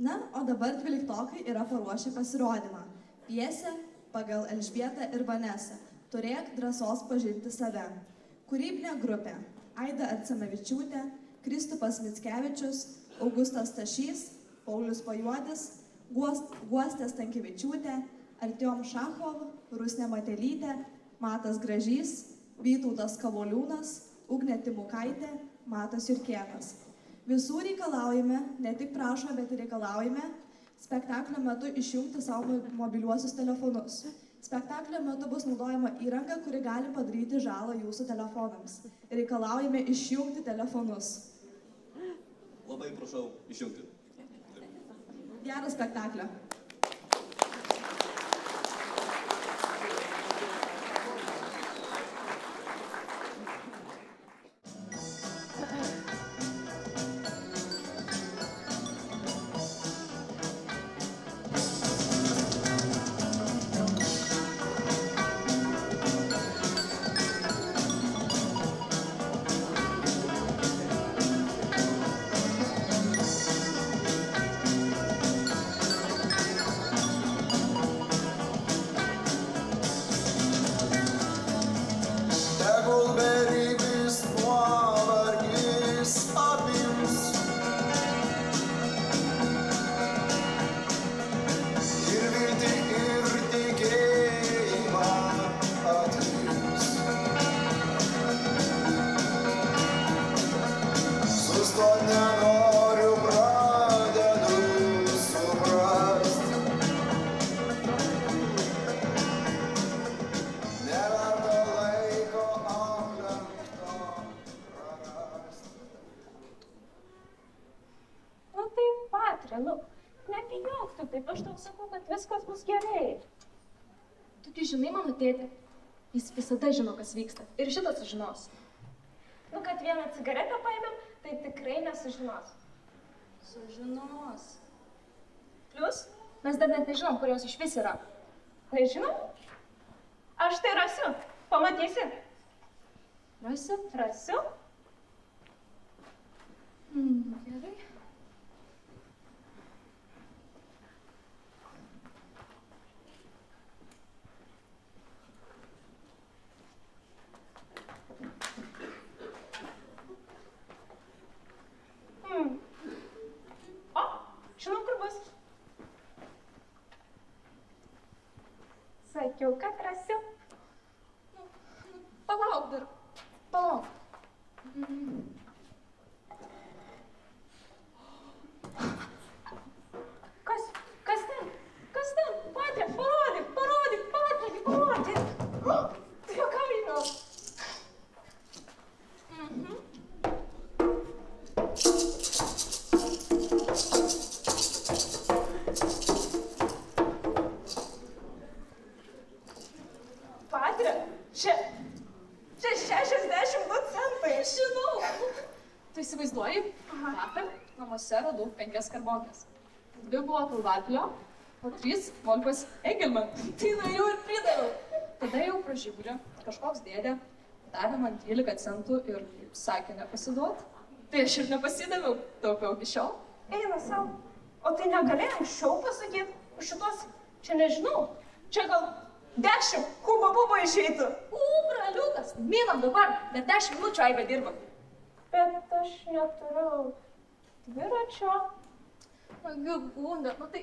Na, o dabar 12-okai yra paruošę pasirodymą. Pjesę pagal Elžbietą ir Vanesą Turėk drąsos pažinti save. Kūrybinė grupė Aida Arcenavičiūtė, Kristupas Mickevičius, Augustas Stašys, Paulius Pajuodis, Guostė Stankevičiūtė, Artiom Šachov, Rusnė Matelytė, Matas Gražys, Vytautas Kavoliūnas, Ugnė Timukaitė, Matas Jurkėnas. Visų reikalaujame, ne tik prašome, bet ir reikalaujame spektaklio metu išjungti savo mobiliuosius telefonus. Spektaklio metu bus naudojama įranga, kuri gali padaryti žalą jūsų telefonams. Reikalaujame išjungti telefonus. Labai prašau išjungti. Gero spektaklio. Tėtė, jis visada žino, kas vyksta. Ir šitas sužinos. Nu, kad vieną cigaretę paėmėm, tai tikrai nesužinos. Sužinos. Plius, mes dar net nežinom, kur jos išvis yra. Nežinom? Aš tai rasiu. Pamatysi. Rasi? Rasiu. Gerai. Sakiau, kad rasiu. Palauk dar. Palauk. Kas ten? Kas ten? Patrė, parodyk, Patrė, parodyk. Tai juokauji gal. Čia 62 centai. Žinau. Tu įsivaizduoji? Vakar namuose radau 5 karbonkės. 2 buvo Pilvatlio, o 3 Volfas Engelman. Tai nuėjau ir pridaviau. Tada jau pro žigulį kažkoks dėdė davė man 13 centų ir sakė nepasiduot. Tai aš ir nepasidaviau, taupiau iki šiol. Eina sau. O tai negalėjai anksčiau pasakyti? Už šitos, čia nežinau. Čia gal 10 huba-buba išeitų. Braliukas, minam dabar, net 10 minučių Aiva dirba. Bet aš neturiu dviračio. Gagunda, nu tai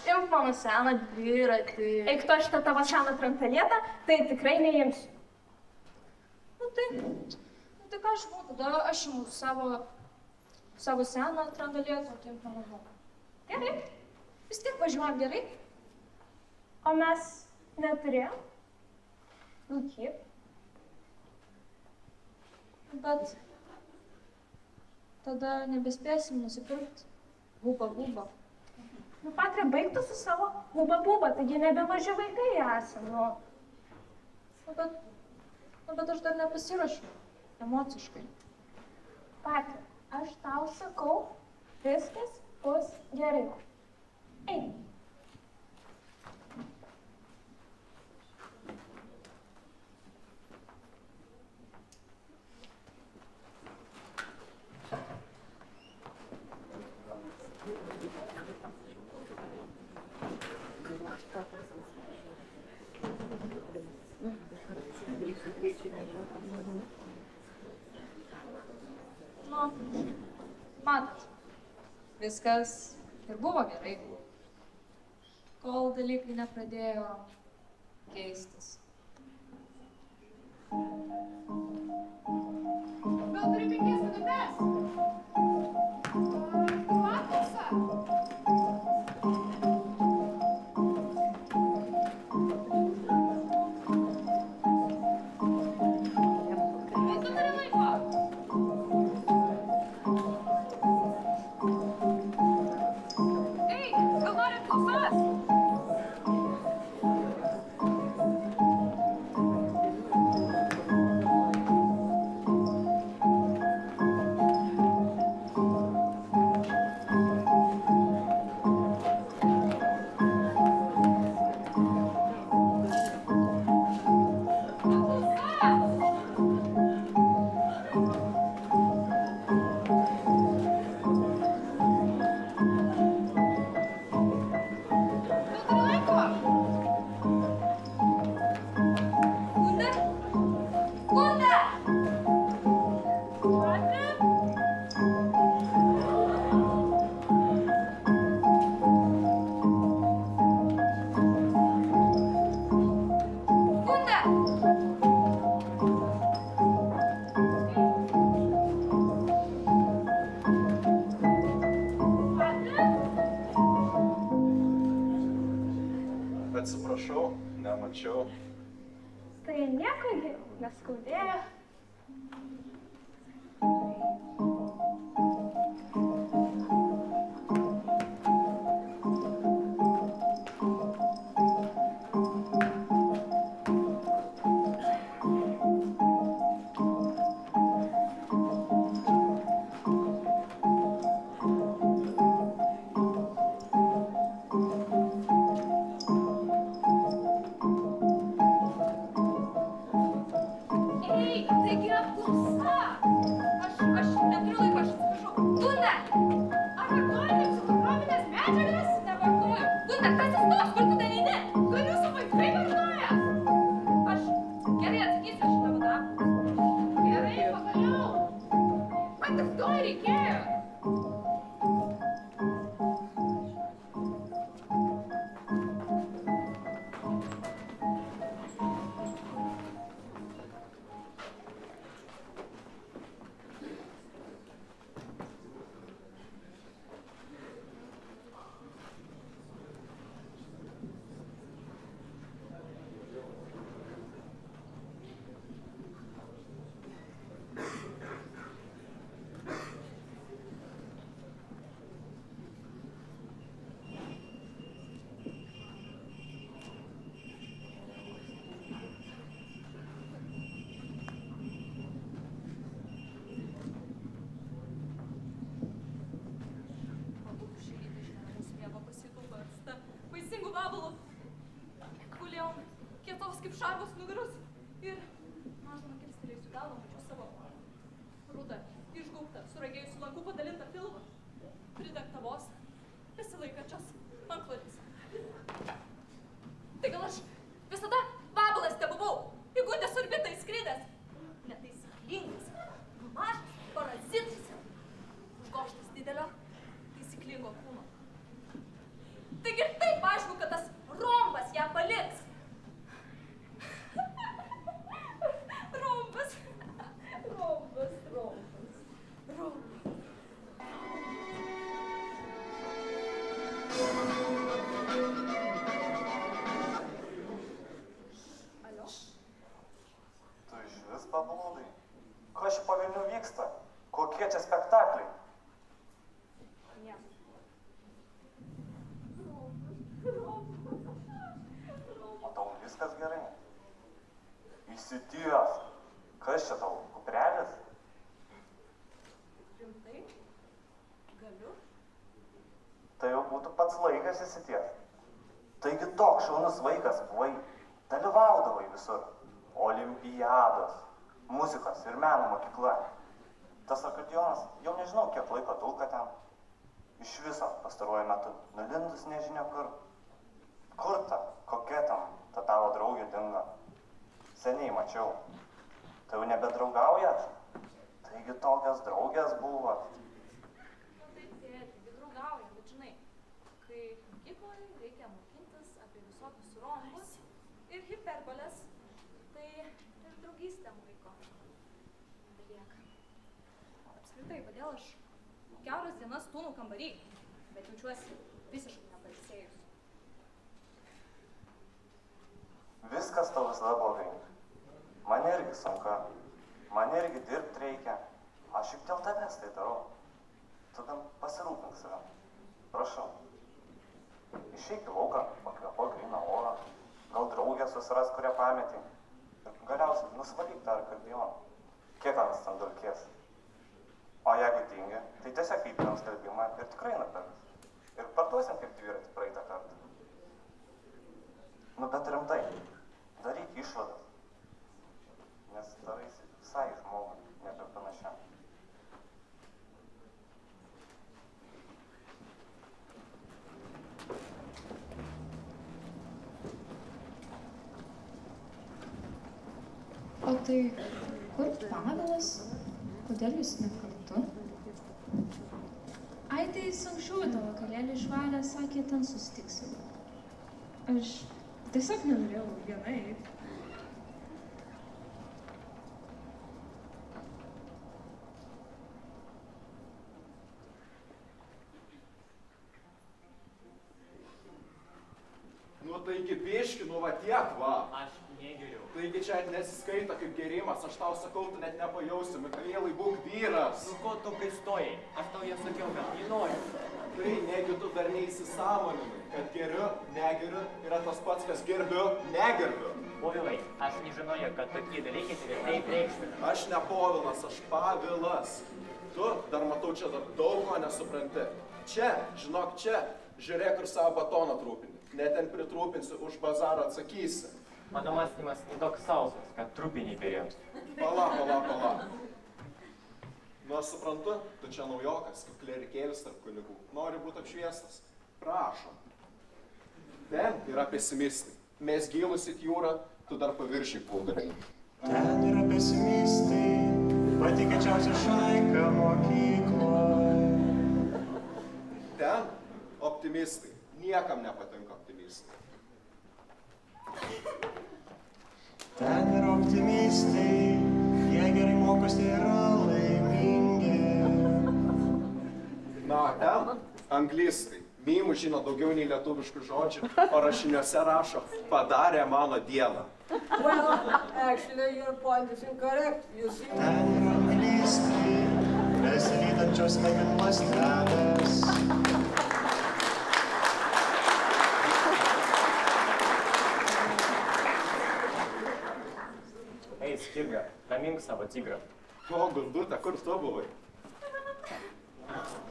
imk mano seną dviratį. Eik tu šitą tavo seną trampelietą, tai tikrai neimsiu. Nu tai ką aš buvau, tada aš imu savo seną trampelietą, tai imk mano žmogą. Gerai. Vis tiek važiuojam gerai. O mes neturėjom? Nu kiek? Bet tada nebespėsim nusipirkti huba-buba. Nu, Patrė, baigtų su savo huba-buba, taigi nebe maži vaikai esam, nu. Bet aš dar nepasiruošiu emociškai. Patrė, aš tau sakau, viskas bus gerai. Eik. Nu, matot, viskas ir buvo gerai, kol dalykai nepradėjo keistis. Gal turi 5 minutes? Matosa? Kiek tu turi laiko? Ei, gal nori apklausos? Atsiprašau, nemačiau. Tai nieko neskaudėjo. Kaip šarvos nugarus ir mažumą kilstelėjusiu galvą mačiau savo rudą, išgaubtą, suragėjusiu lankų padalintą pilvą, pridegtą vos, besilaikančios antklodes. Tai gal aš visada vabalas tebuvau, įgundęs orbitą įskridęs, netaisyklingas, mažas parazitas, užgožtas didelio, taisyklingo kūno. Taigi ir taip aišku, kad tas rombas ją paliks. Pablūdai. Kas čia po Vilnių vyksta? Kokie čia spektakliai? Ne. Matau, viskas gerai. Įsities. Kas čia tau? Kuprelis? Rimtai? Galiu? Tai jau būtų pats laikas įsities. Taigi toks šaunus vaikas buvai. Dalyvaudavai visur. Olimpiados. Muzikos ir meno mokykla. Tas akordeonas jau nežinau, kiek laiko dulka ten. Iš viso pastaruoju metu nulindus nežinia kur. Kur ta, kokia tam ta tavo draugė dingo? Seniai mačiau. Tai jau nebedraugaujat? Taigi tokios draugės buvo. Nu taip, tėti, draugaujam, bet žinai, kai mokykloje reikia mokintis apie visokius rombus ir hiperbolės, tai ir draugystėm laiko nebelieka. Apskritai, kodėl aš kiauras dienas tūnau kambarį, bet jaučiuosi visiškai nepailsėjus. Viskas tau visada blogai. Man irgi sunku. Man irgi dirbti reikia. Aš juk dėl tavęs tai darau. Tu gan pasirūpink savim. Prašau. Išeik į lauką, pakvėpuok gryną orą. Gal draugę susiras, kurią pametei. Ir galiausiai nusvalyk tą akordeoną. Kiek ant standulkės. O jeigu tingi, tai tiesiog įpinam skelbimą ir tikrai nupirks. Ir parduosim kaip dviratį praeitą kartą. Nu bet rimtai, daryk išvadas. Nes daraisi visai žmogui, nebepanašiam. O tai kur Pavelas? Kodėl jūs ne kartu? Ai, tai jis anksčiau tą vakarėlį išvalė, sakė, ten susitiksim. Aš tiesiog nenorėjau viena eiti. Nu taigi biški, nu va tiek va. Aš negeriu. Taigi čia nesiskaita kaip gerimas, aš tau sakau, tu net nepajausi, Mikaelai, būk vyras. Nu ko tu pristojai? Aš tau jau sakiau, kad nenoriu. Tai negi tu dar neįsisąmoninai, kad geriu, negeriu yra tas pats, kas gerbiu, negerbiu. Povilai, aš nežinojau, kad tokie dalykai tave taip reikšmina. Aš ne Povilas, aš Pavilas. Tu dar matau čia dar daug ko nesupranti. Čia, žinok, čia, žiūrėk ir savo batoną trūpinį. Net ten pritrūpinsi, už bazarą atsakysi. Mano mąstymas į toks sausas, kad trupiniai perėjams. Pala. Nu, aš suprantu, tu čia naujokas, kaip klerikėlis tarp kunigų. Nori būti apšviestas. Prašom. Ten yra pesimistai. Mes gilus į jūrą, tu dar paviršiai pulgarai. Ten yra pesimistai, pati kečiausia šaika mokykloje. Ten optimistai. Niekam nepatinka optimistai. Ten yra optimistai, jie gerai mokosi ir yra laimingi. Na, ten anglistai. Mymų žino daugiau nei lietuviškų žodžių, o rašiniuose rašo, padarė mano dieną. Well, actually, your point is incorrect, you see. Ten yra anglistai, besivydančios smegenų ląstelės. Ei, Skirga, ramink savo tigrą. O, Gundute, kur tu buvai?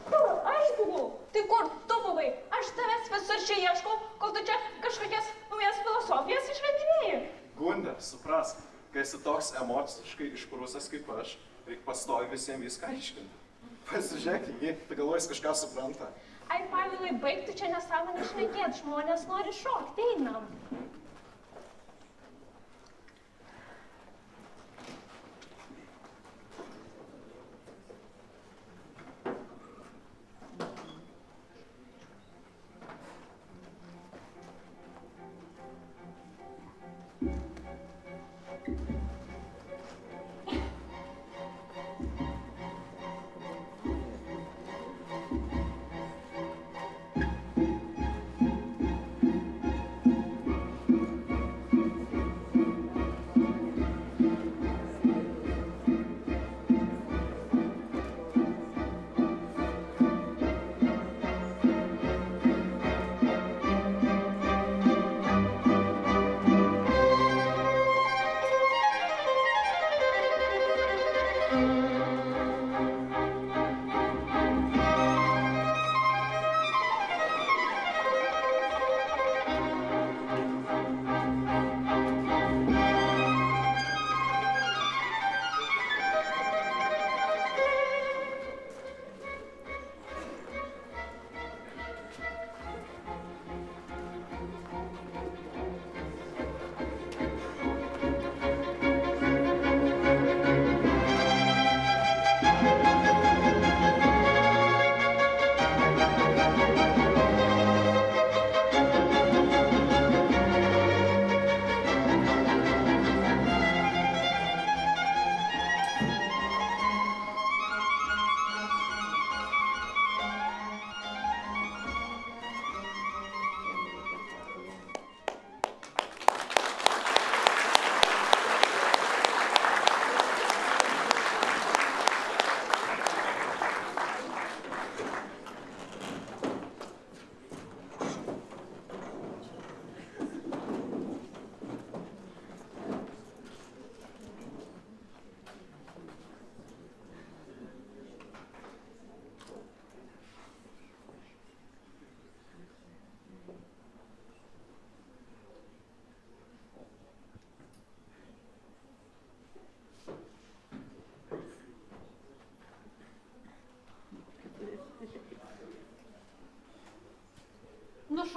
Kur aš buvau? Tai kur tu buvai? Aš tavęs visur čia ieškau, kol tu čia kažkokias naujas filosofijas išradinėjai. Gunde, suprask, kai esi toks emociškai išprusęs kaip aš, reikia pastovi visiems viską aiškinti. Pasižiūrėk į jį, tai galvoji, kažką supranta. Ai, Pavilai, baigtų čia nesąmonę šnekėt, žmonės nori šokti, einam.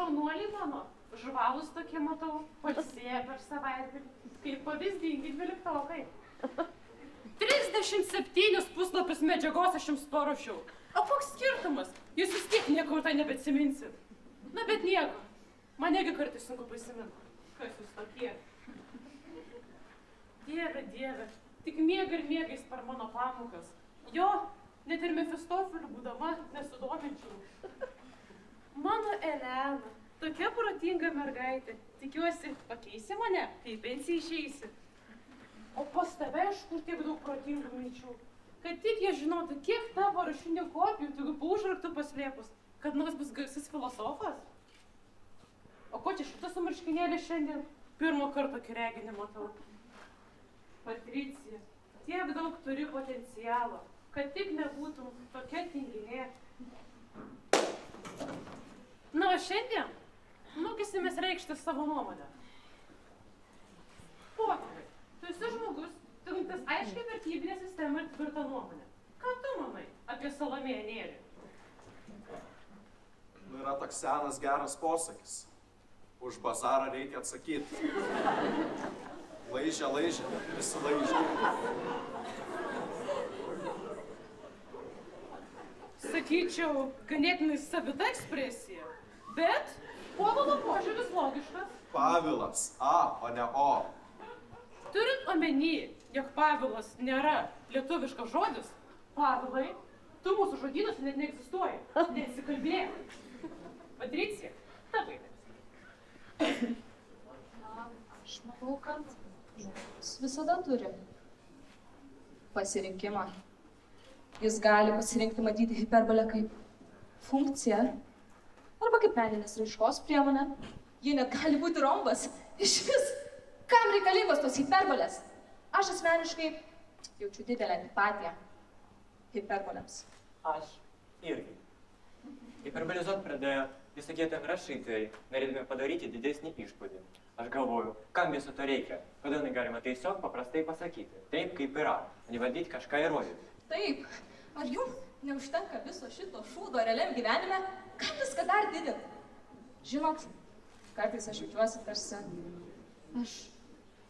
šaunuoliai mano, žvalus tokie matau, pailsėję per savaitgalį, kaip pavyzdingi 12-okai. 37 puslapius medžiagos aš jums paruošiau. O koks skirtumas? Jūs vis tiek niekur tai nebeatsiminsit. Na, bet nieko. Man irgi kartais sunku prisiminti. Kas jūs tokie? Dieve, dieve, tik miega ir miegais per mano pamokas. Jo, net ir Mefistofeliu būdama nesudominčiau. Mano Elena, tokia protinga mergaitė. Tikiuosi, pakeisi mane, kai į pensiją išeisi. O pas tave iš kur tiek daug protingų minčių? Kad tik jie žinotų, kiek tavo rašinių kopijų, tu po užraktų paslėpus, kad nors bus garsus filosofas. O ko čia šitas marškinėlis šiandien? Pirmo karto reginį matau. Patricija, tiek daug turi potencialo, kad tik nebūtum tokia tinginė. Na, o šiandien mokysimės reikšti savo nuomonę. Pokalbai, tu esi žmogus, turintis aiškiai vertybinę sistemą ir tvirtą nuomonę. Ką tu manai apie Salomėją Nėrį? Yra toks senas geras posakis. Už bazarą reikia atsakyti. Laižė, visi laižė. Sakyčiau, ganėtinai savita ekspresija, bet Povilo požiūris logiškas. Pavilas, A, o ne O. Turint omeny, jog Pavilas nėra lietuviškas žodis, Pavilai, tu mūsų žodynuose net neegzistuoji. Nesikalbėk. Patricija, tavai. Aš manau, kad žmogus visada turi pasirinkimą. Jis gali pasirinkti matyti hiperbolę kaip funkciją arba kaip meninės raiškos priemonę. Ji net gali būti rombas. Išvis, kam reikalingos tos hiperbolės? Aš asmeniškai jaučiu didelę antipatiją hiperbolėms. Aš irgi. Hiperbolizuot pradėjo visokie ten rašytojai, norėdami padaryti didesnį įspūdį. Aš galvoju, kam viso to reikia? Kodėl negalima tiesiog paprastai pasakyti, taip kaip yra, o ne bandyti kažką įrodyti. Taip, ar jums neužtenka viso šito šūdo realiam gyvenime? Kam viską dar didinti? Žinot, kartais aš jaučiuosi tarsi aš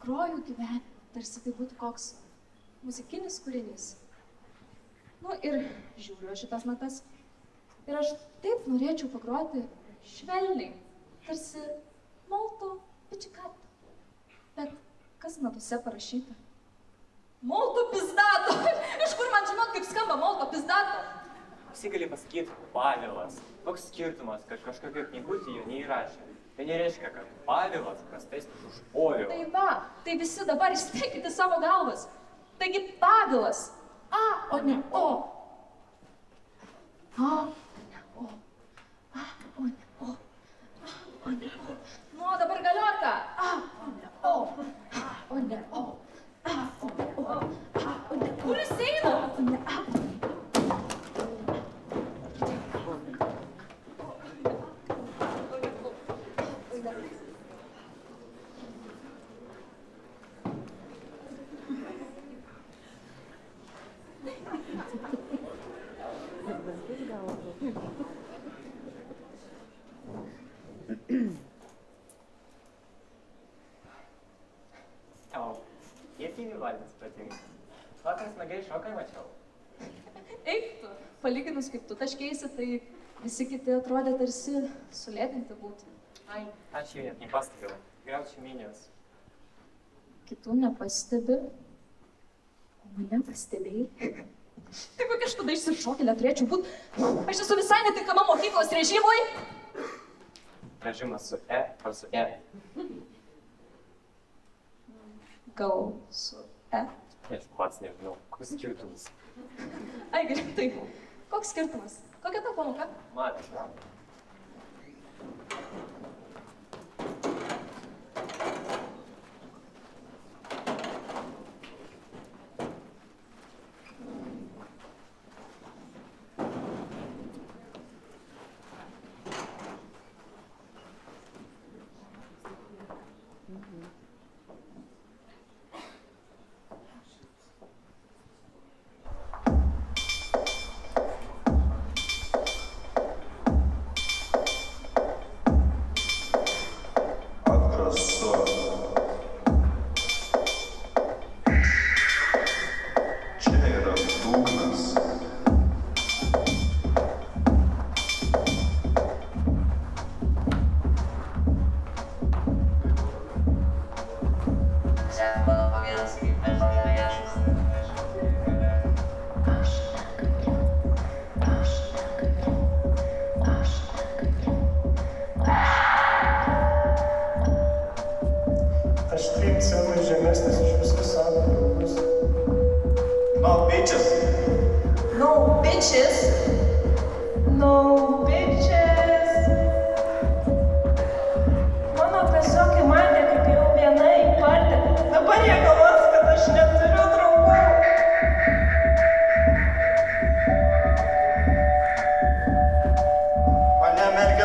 groju gyvenimą, tarsi tai būtų koks muzikinis kūrinys. Nu ir žiūriu šitas natas. Ir aš taip norėčiau pagroti švelniai, tarsi molto pičikato. Bet kas natose parašyta? Molto pizdato! Iš kur man žinot, kaip skamba molto pizdato? Visi gali pasakyti Pavilas. Koks skirtumas, kad kažkokią knygutį jo neįrašė. Tai nereiškia, kad Pavilas prastesnis už Povilą. Tai va, tai visi dabar įsteikite savo galvas. Taigi Pavilas. A, o ne O. A, ne O. A, o ne O. A, o ne O. Nu, dabar galiorka. A, o ne O. A, o ne O. A, o ne O. A, o ne O. Kur jis eina? A, o ne A. Tau, Jefimį valgys patinka. Vakar smagiai šokai mačiau. Eik tu, palyginus kaip tu taškėsi, tai visi kiti atrodė tarsi sulėtinti būtų. Ai, aš jau net nepastebiau. Griaučių minijos. Kitų nepastebi, o mane pastebėjai. Tai kokia aš tada išsišokėlė turėčiau būt? Aš esu visai netinkama mokyklos režimui. Režimas su E ar su E? Gal su E? Aš pats nežinau, koks skirtumas. Ai, gerai, tai koks skirtumas? Kokia ta pamoka? Matė.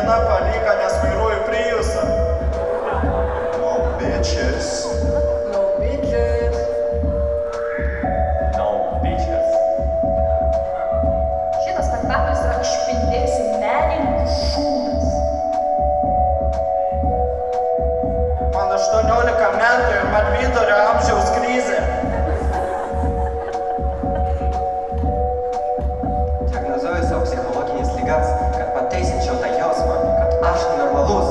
mergina palyka, nes vairuoju Priusą. No bitches. No bitches. No bitches. Šitas spektaklis yra išpindėjusių menininkų šūdas. Man 18 metų ir man vidurio amžiaus krizė. Diagnozuoju savo psichologinės ligas, kad pateisinčiau tą jausmą, kad aš normalus.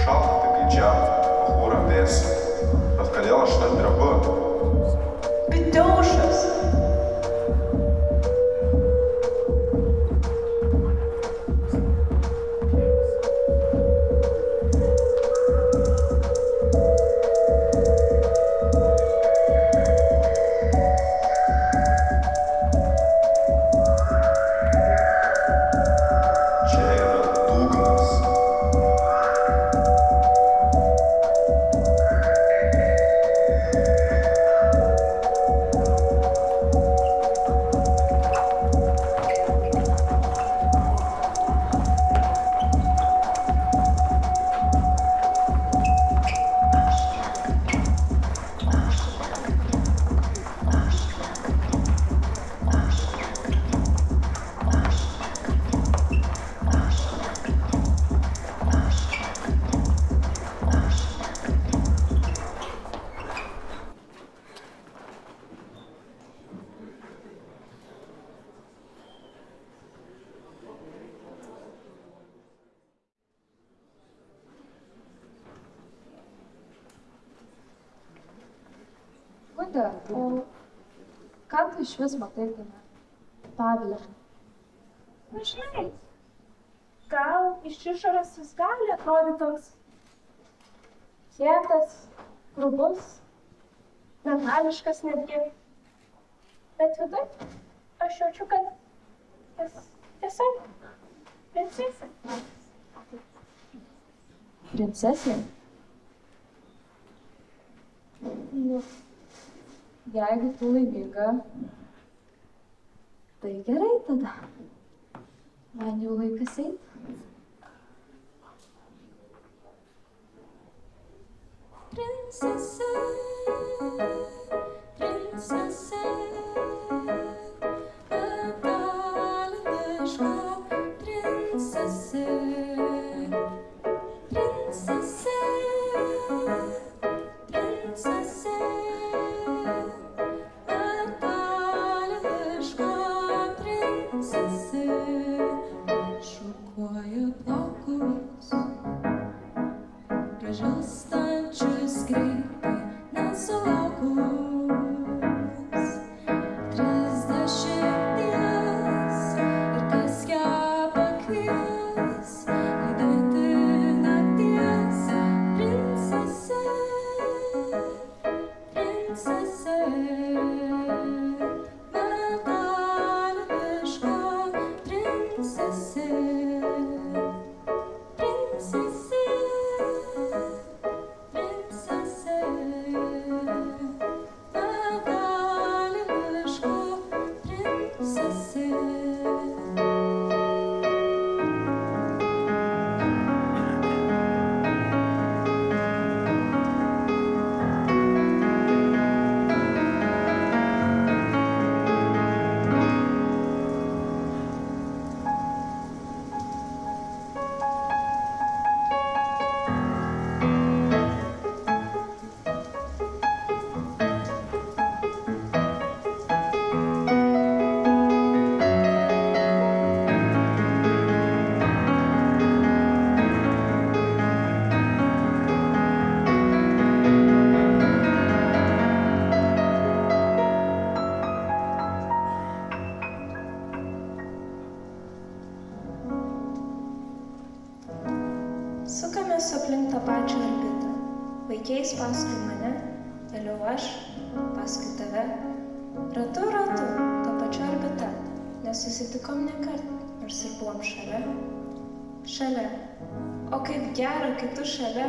Šalta tai kai čia, pachūra vėsi. Bet kodėl aš ten drebu? Pitiaušas. Čia yra dugnas. Gunda, o ką tu iš vis matai tame Pavle? Na žinai, gal iš išorės jis gali atrodyti toks kietas, grubus, metališkas netgi. Bet viduj aš jaučiu, kad jis tiesiog princesė. Princesė? Nu, jeigu tu laiminga, tai gerai tada. Man jau laikas eiti. Princesė, princesė, katališka princesė, princesė, princesė, katališka princesė, šukuoja plaukus, pražilstančius greitai nesulaukus. 30 ir kas ją pakvies, lydėti nakties princesė, princesė, metališka princesė, princesė, princesė, metališka princesė. Sukamės aplink tą pačią orbitą. Vaikiais paskui mane, vėliau aš, paskui tave. Ratu, ta pačia orbita. Nesusitikom nekart, nors ir buvom šalia. Šalia. O kaip gera, kai tu šalia,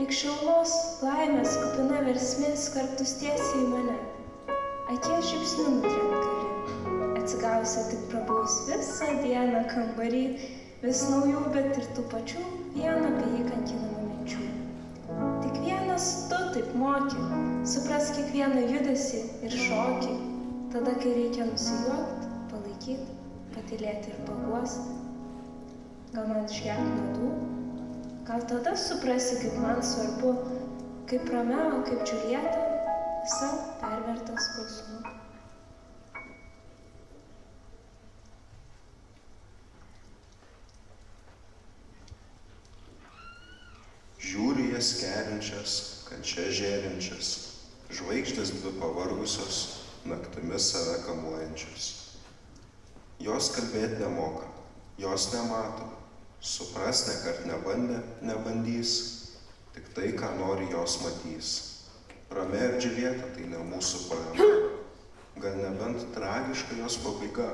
lyg šilumos, laimės, kupina versmės skverbtus tiesiai į mane. Akies žybsniu nutrint gali, atsigauti geriausia tik prabus visą dieną kambarį, vis naujų, bet ir tų pačių vieną apie jį kankinamų minčių. Tik vienas tu taip moki, supras kiekvieną judesį ir šokį, tada, kai reikia nusijuokti, palaikyti, patylėti ir paguosti. Gal man išgerti nuodų? Gal tada suprasi, kaip man svarbu, kaip Romeo, kaip Džiulieta, visa perverta skausmu. Žiūri jas keliančias, kančia žėrinčias, žvaigždės dvi pavargusios, naktimis save kamuojančios. Jos kalbėti nemoka, jos nemato, supras nekart nebandė, nebandys, tik tai, ką nori, jos matys. Romeo ir Džiulieta tai ne mūsų poema, gal nebent tragiška jos pabaiga.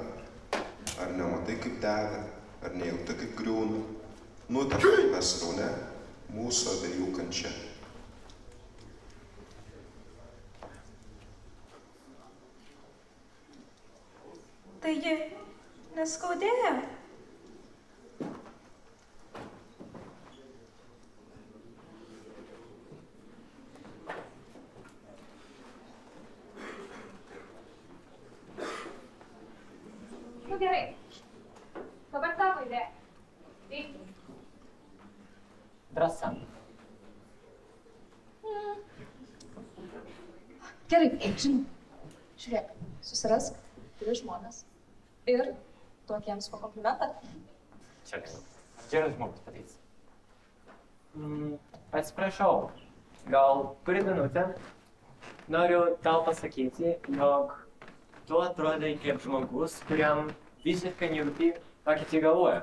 Ar nematai, kaip dega, ar nejauti, kaip griūna, nutepa pasraune mūsų abiejų kančia. Tai ji neskaudėjo? Nu gerai, dabar tavo idėja. Eik. Drąsa. Gerai, žinau. Žiūrėk, susirask 3 žmonės ir duok jiems po komplimentą. Čia geras žmogus padarys. Atsiprašau, gal turi minutę? Noriu tau pasakyti, jog tu atrodai kaip žmogus, kuriam visiškai nerūpi, ką kiti galvoja.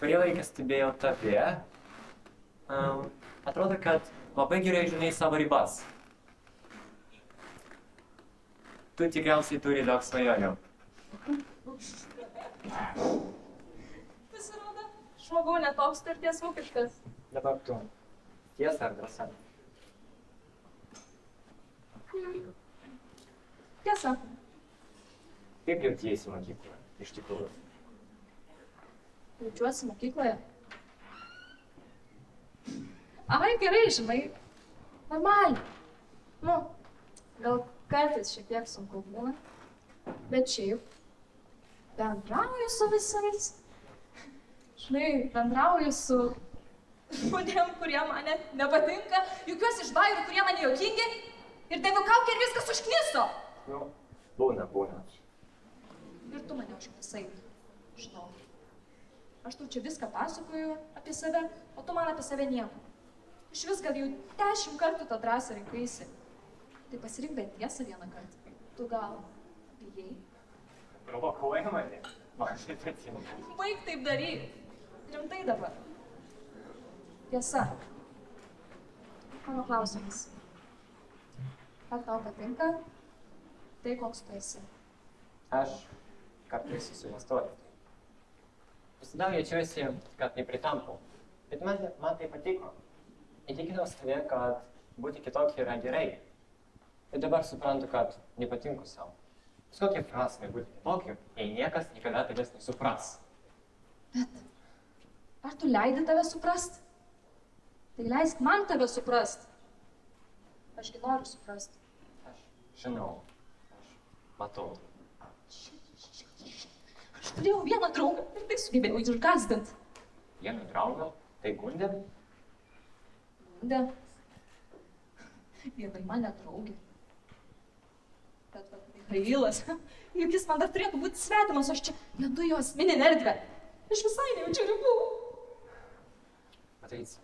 Kurį laiką stebėjau tave, atrodo, kad labai gerai žinai savo ribas. Tu tikriausiai turi daug svajonių. Pasirodo, žmogau netoks tu ir tiesmukiškas. Dabar tu. Tiesa ar drąsa? Tiesa. Kaip jautiesi mokykloje, iš tikrųjų? Jaučiuosi mokykloje. Ai, gerai, žinai. Normaliai. Nu, gal kartais šiek tiek sunku būna, bet šiaip bendrauju su visais. Žinai, bendrauju su žmonėm, kurie man net nepatinka, juokiuosi iš bajerių, kurie man juokingi ir dėviu kaukę ir viskas užkniso. Nu, būna. Ir tu mane užknisai, žinau. Aš tau čia viską pasakoju apie save, o tu man apie save nieko. Iš vis gal jau 10 kartų tą drąsą rinkaisi. Tai pasirink bent tiesą vieną kartą. Tu gal bijai? Provokuoji mane? Man tai patinka. Baik taip daryti. Rimtai dabar. Tiesa. Mano klausimas. Ar tau patinka tai, koks tu esi? Aš kartais susimastuoju. Visada jaučiuosi, kad nepritampu. Bet man tai patiko. Įtikinau save, kad būti kitokia yra gerai. Ir dabar suprantu, kad nepatinku savo. Vis kokia prasmė būti kitokiu, jei niekas niekada tavęs nesupras. Bet ar tu leidi tave suprast? Tai leisk man tave suprast. Ašgi noriu suprast. Aš žinau. Aš matau. Aš turėjau vieną draugą ir tai sugebėjau išgąsdint. Vieną draugą? Tai gundė? Gundė. Vienai mane draugė. Bet vat Michailas, juk jis man dar turėtų būti svetimas, aš čia vedu jo asmeninę erdvę. Aš visai nejaučiu ribų. Patricija,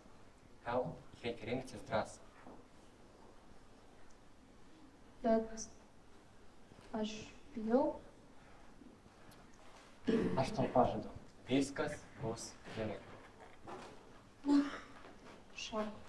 tau reikia rinktis drąsą. Bet aš bijau. Aš tau pažadu, viskas bus gerai. Šarku.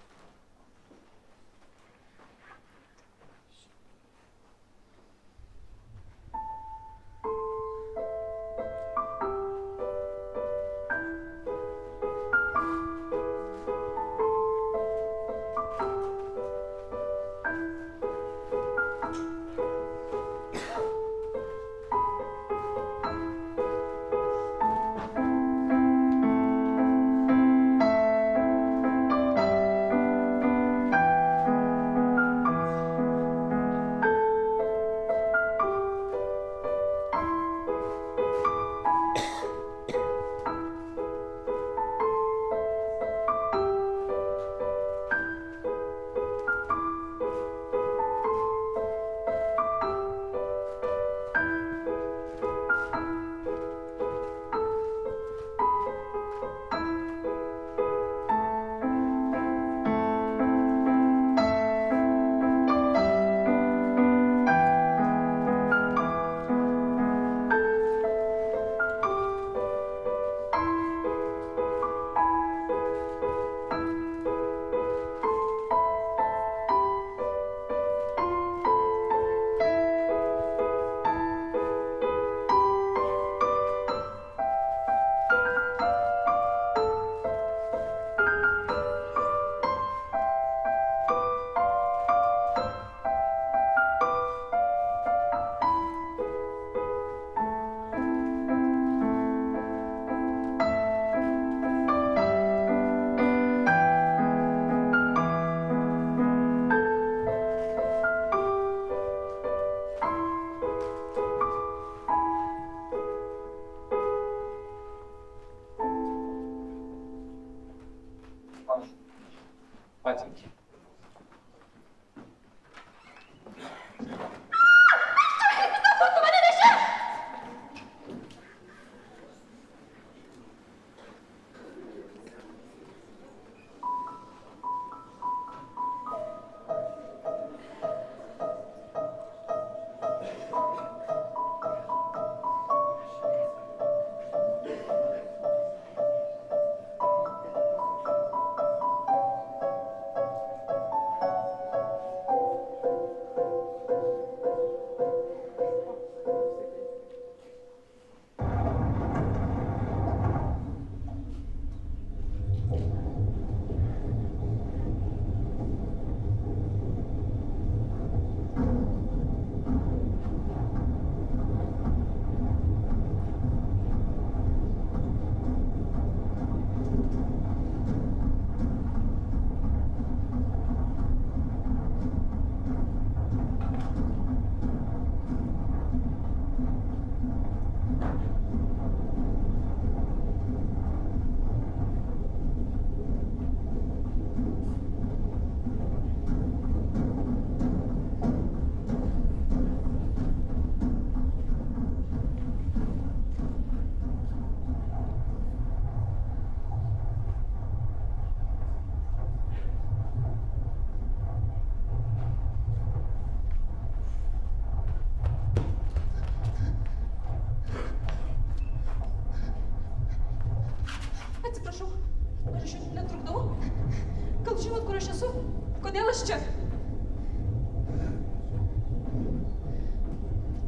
Kodėl aš čia?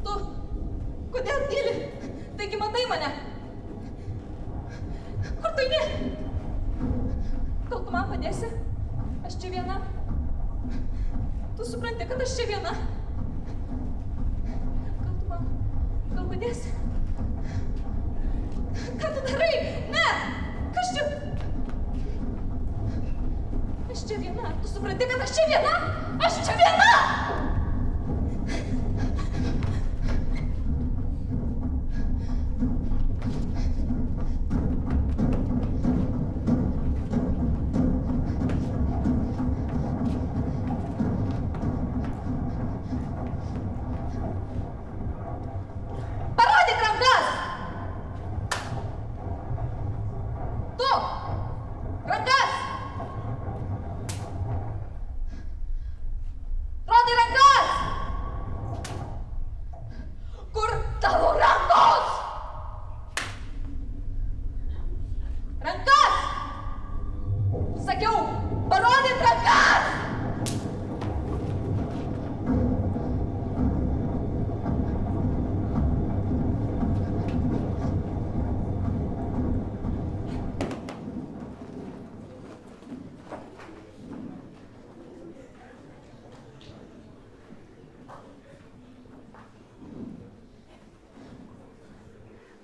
Tu, kodėl tyli? Taigi matai mane. Kur tu eini? Gal tu man padėsi? Aš čia viena. Tu supranti, kad aš čia viena. Gal padėsi? Ką tu darai? Ne! Kas čia? Aš čia viena. Tu supranti, kad aš čia viena? Aš čia viena!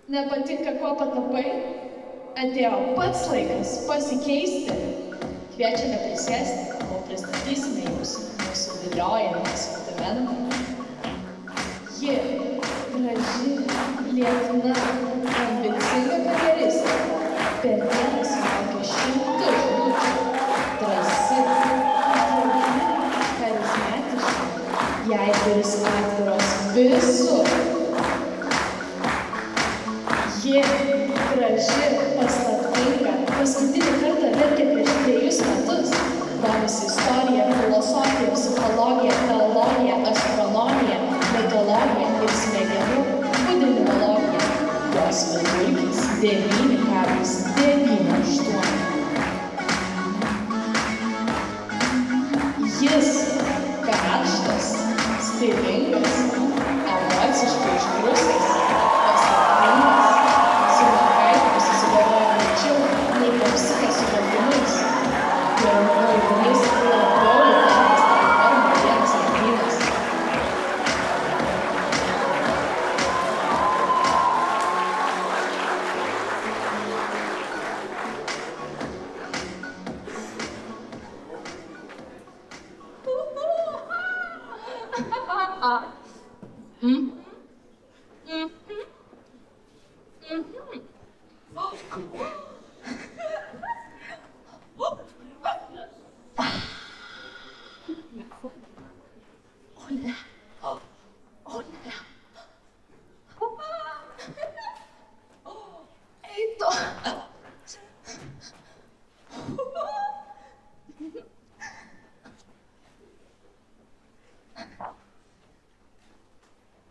Nepatinka, ko patapai? Atėjo pats laikas pasikeisti. Kviečiame prisėsti, o pristatysime mūsų viliojantį asortimentą. Ji graži, liekna, ambicinga karjeristė. Per dieną sulaukia 100 žinučių. Drąsi, charizmatiška. Jai duris atviros visur. Ji graži, paslaptinga, paskutinį kartą verkė prieš 2 metus. Domisi istorija, filosofija, psichologija, teologija, astronomija, mitologija ir smegenų budinimologija. Jos vidurkis 9,98. Jis karštas, stilingas, emociškai išgrūstas, paslaptingas.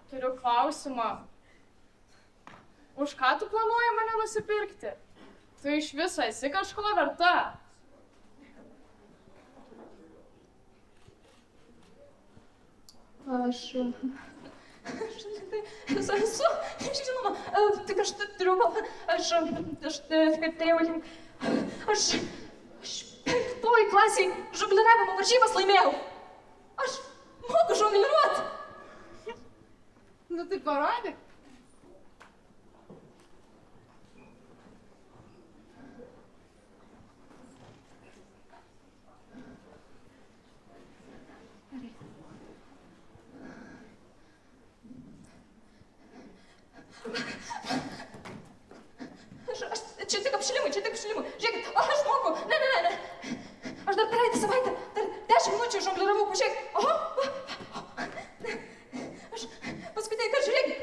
Turiu klausimą. Už ką tu planuoji mane nusipirkti? Tu iš viso esi kažko verta. Aš esu, žinoma, tik aš turiu, aš penktoj klasiai žongliravimo varžybas laimėjau. Aš moku žongliruot. Nu tai parodyk. Čia tik apšilimui. Žiūrėkit, aš moku. Ne. Aš dar praeitą savaitę, dar 10 minučių žongliravau, pažiūrėk. Aš paskutinį kartą, žiūrėkit,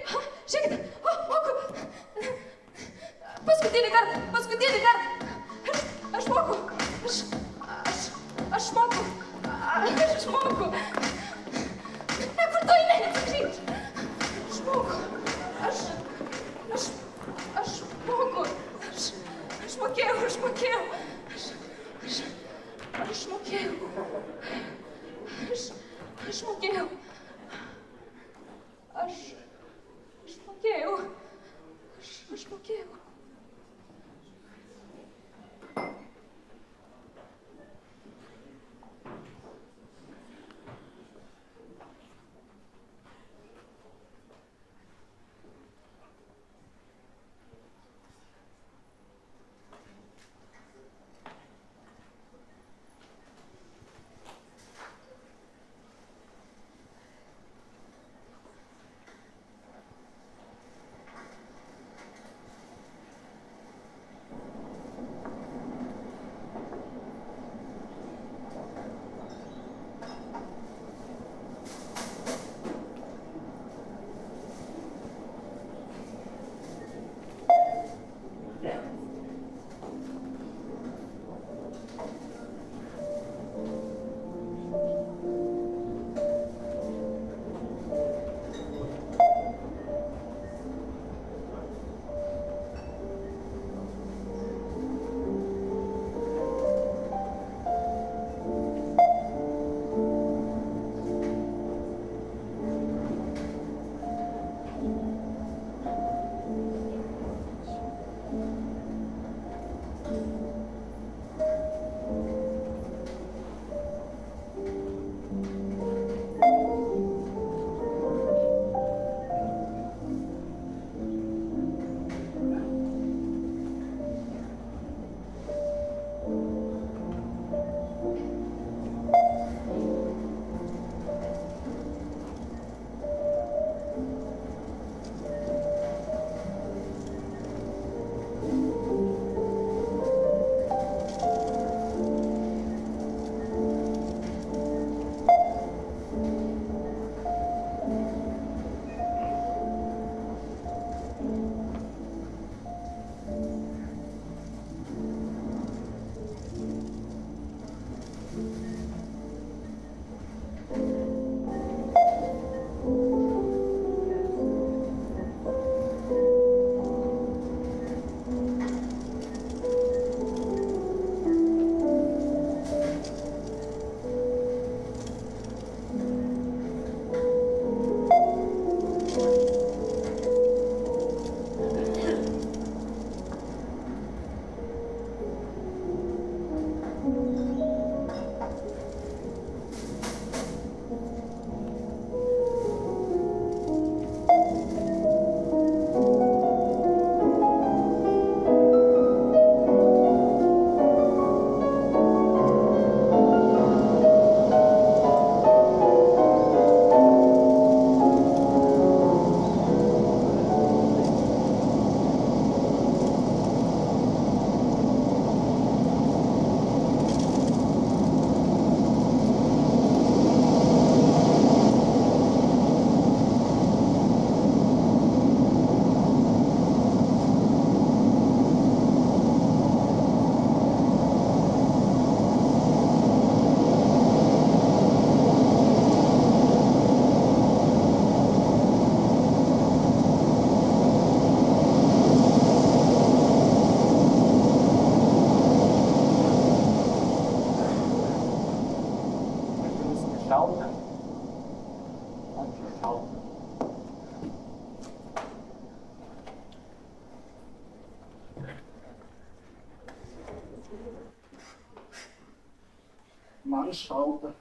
Man šalta.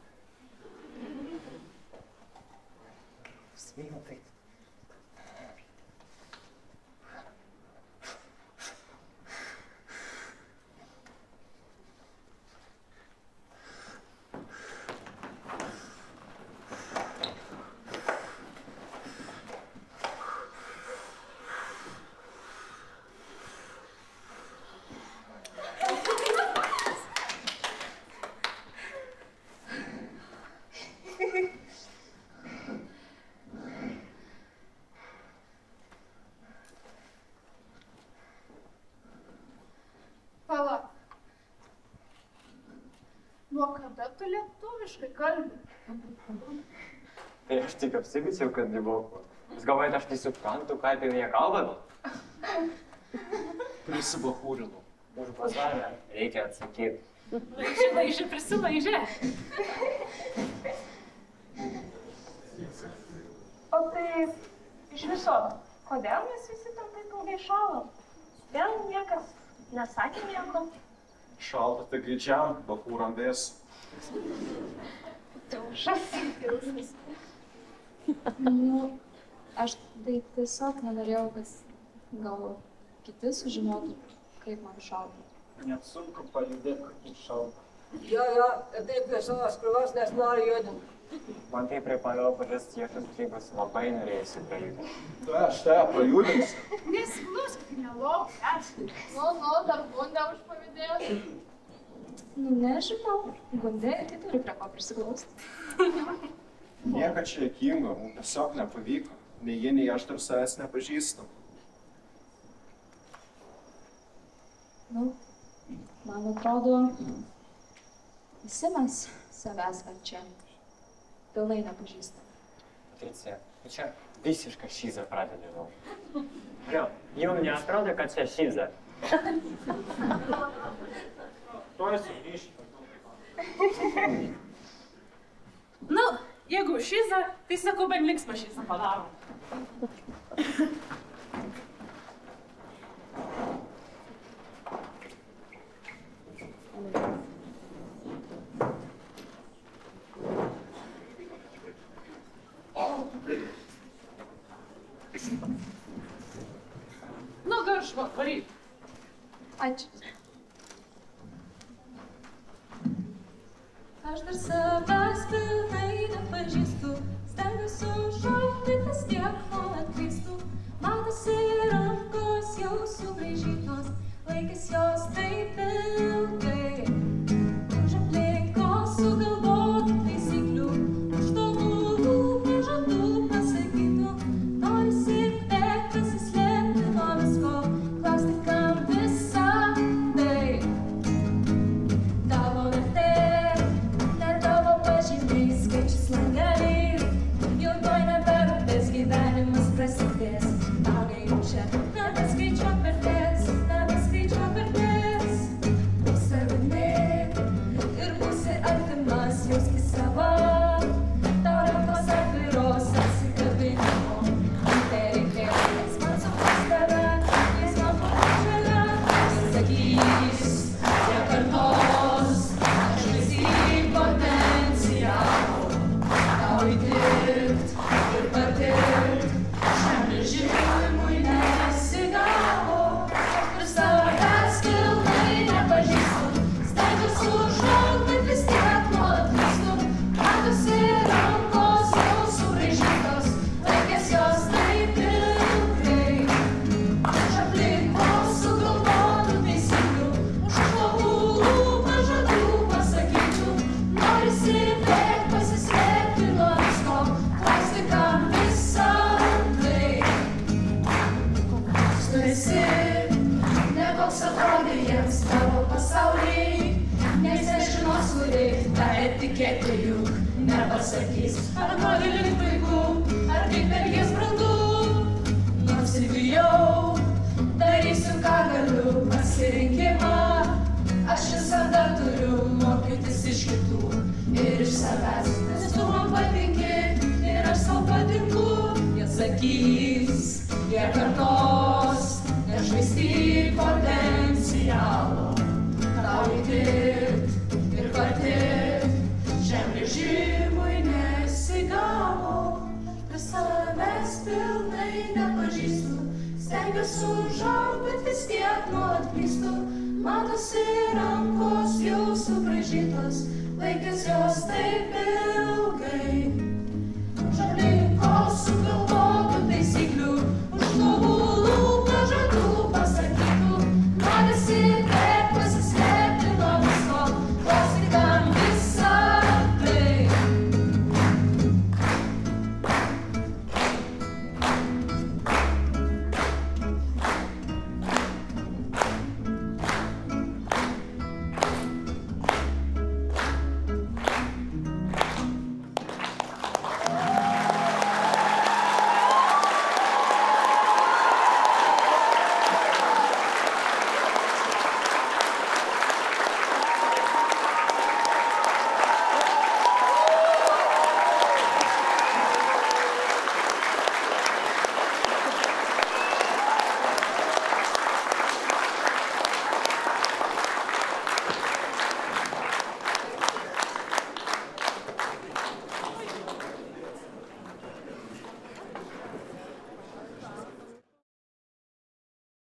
Smintai. Pala. Nuo kada tu lietuviškai kalbi? Tai aš tik apsigysiu, kad nemoku. Jūs galvojate, aš nesuprantu, ką apie ją kalbate? Prisibachūrinu. Už bazarą reikia atsakyti. Laižė, prisilaižė. O tai iš viso, kodėl mes visi tam taip ilgai šalam? Vėl niekas nesakė nieko. Šalta, tai greičiam, bachūram vėsu. Taušas. Nu, aš tai tiesiog nenorėjau, kad gal kiti sužinotų, kaip man šalta. Net sunku pajudėti, kad jums šalta. Jo, taip visos krūvos nes nori judinti. Man tai pripaliau pažiūrės tiešas trybas labai norėjusi daryti. Tai aš te pajudinsiu. Nesiklausk, nelovk, Nu, dar bundę užpavydėjau. Nu, nežinau, gundė ir turi prie ko prisiglausti. Nieko čia dėkingo, mums tiesiog nepavyko. Nei jie, nei aš tarp savęs nepažįstam. Nu, man atrodo, visi mes savęs ar čia pilnai nepažįstam. Patricija, tu čia visišką šizą pradedi žinau. Jums neatrodo, kad čia šiza? Tuoj sugrįšiu. Nu, jeigu šiza, tai sakau, bent linksmą šizą padarom. Nu, garšva, varyk. Ačiū. Aš dar savęs pilnai nepažįstu, stengiuosi užaugti, vis tiek nuolat klystu. Matosi rankos jau subraižytos, laikis jos taip ilgai. Už aplinkos sugalvotų taisyklių, už tobulų pažadų pasakytų, norisi bėgt pasislėpti nuo visko, klausti, kam visa tai. Tavo vertė, ne tavo pažymiai, skaičius langeliai, jau tuoj neberūpės, gyvenimas prasidės. Tau nejaučia, nebeskaičiuok vertės, nebeskaičiuok vertės. Būk savimi ir būsi artimas, jauski sava. Tau rankos atviros, atsikabinimo, nereikės, jis man supras tave, jis man būtų šalia. Jis sakys, jie kartos, aš visi potencialų. Tau įdirbt ir padirbt, šiam nežinojimui nesigavo. Ir savęs pilnai nepažįstu, stengiuosi užaugt, bet vis tiek nuolat klystu. Matosi rankos jau subraižytos, laikės jos taip ilgai. Už aplinkos sugalvotų taisyklių, už tobulų pažadų pasakytų, norisi bėgt pasislėpti nuo visko, klausti, kam visa tai. Tu esi, ne koks atrodė jiems tavo pasauliai, nes nežinos, kuri ta etiketė juk nepasakys. Ar nori link vaikų, ar kaip elgies brandu, nors ir bijau, darysiu, ką galiu, pasirinkimą. Aš visada turiu mokytis iš kitų ir iš savęs, nes tu man patinki ir aš sau patinku. Jie sakys, jie kartos, nešvaistyk potencialo. Tau įdirbt ir padirbt, stengiuosi užaugti, bet vis tiek nuolat klystu. Matosi rankos jau subraižytos, laikas jos taip ilgai